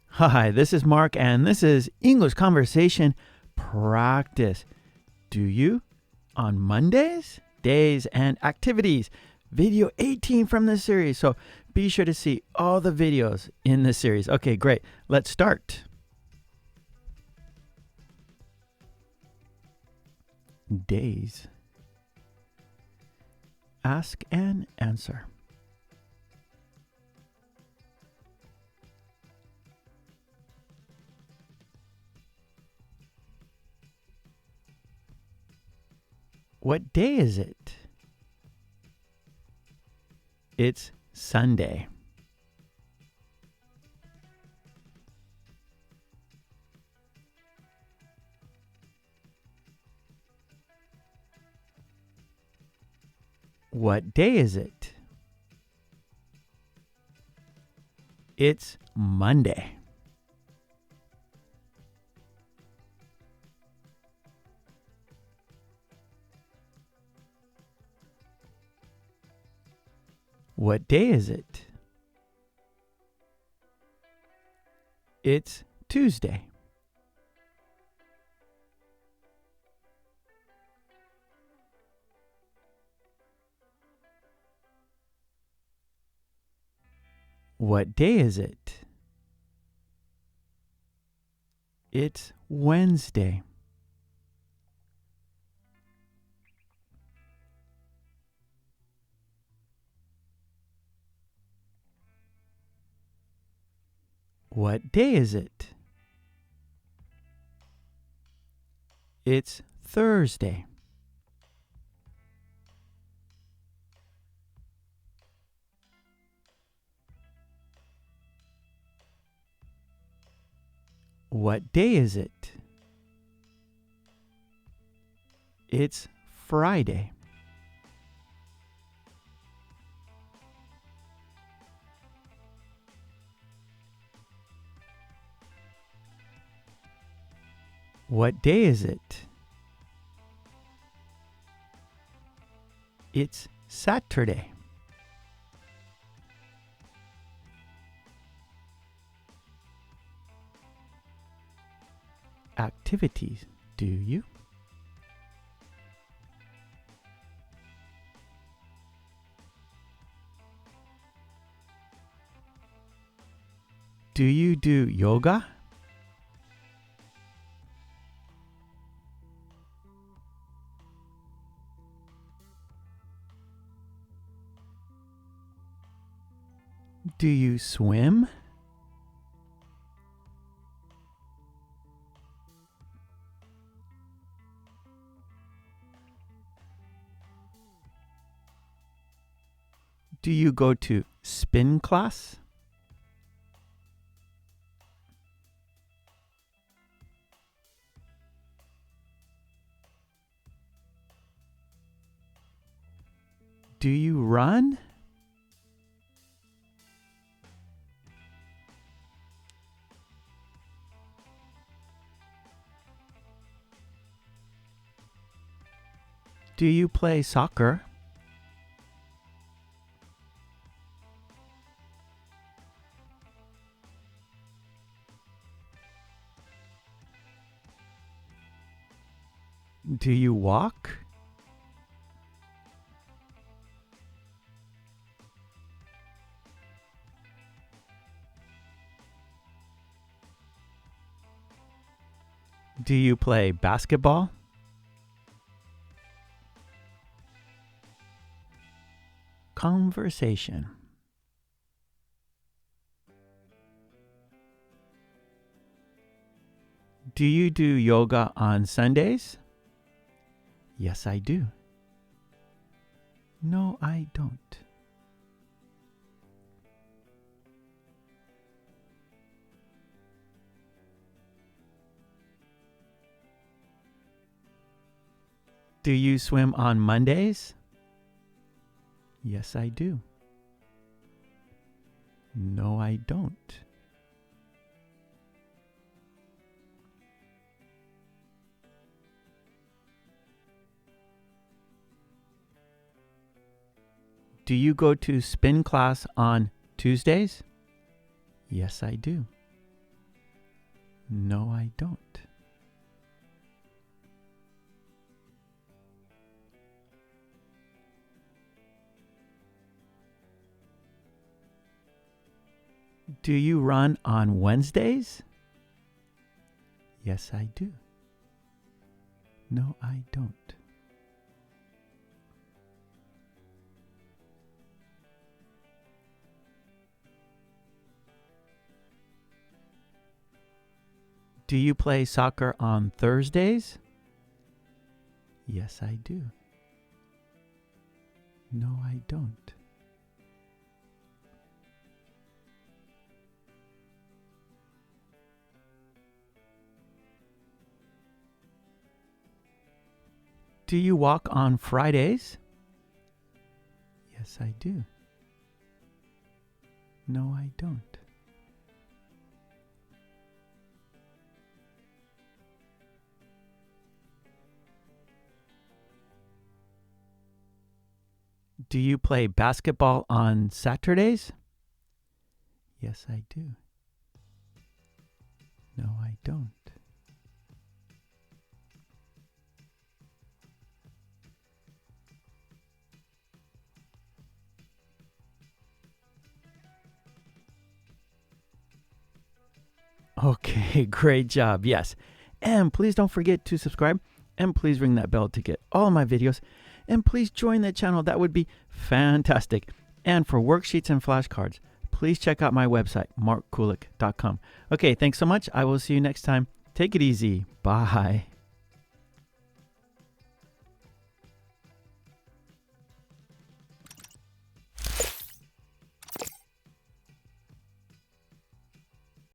Hi, this is Mark, and this is English Conversation Practice. Do you? On Mondays, days, and activities. Video 18 from this series. So be sure to see all the videos in this series. Okay, great. Let's start. Days. Ask and answer. What day is it? It's Sunday. What day is it? It's Monday. What day is it? It's Tuesday. What day is it? It's Wednesday. What day is it? It's Thursday. What day is it? It's Friday. What day is it? It's Saturday. Activities, do you? Do you do yoga? Do you swim? Do you go to spin class? Do you run? Do you play soccer? Do you walk? Do you play basketball? Conversation. Do you do yoga on Sundays? Yes, I do. No, I don't. Do you swim on Mondays? Yes, I do. No, I don't. Do you go to spin class on Tuesdays? Yes, I do. No, I don't. Do you run on Wednesdays? Yes, I do. No, I don't. Do you play soccer on Thursdays? Yes, I do. No, I don't. Do you walk on Fridays? Yes, I do. No, I don't. Do you play basketball on Saturdays? Yes, I do. No, I don't. Okay, great job. Yes. And please don't forget to subscribe, and please ring that bell to get all of my videos, and please join the channel. That would be fantastic. And for worksheets and flashcards, please check out my website, markkulek.com. Okay, thanks so much. I will see you next time. Take it easy. Bye.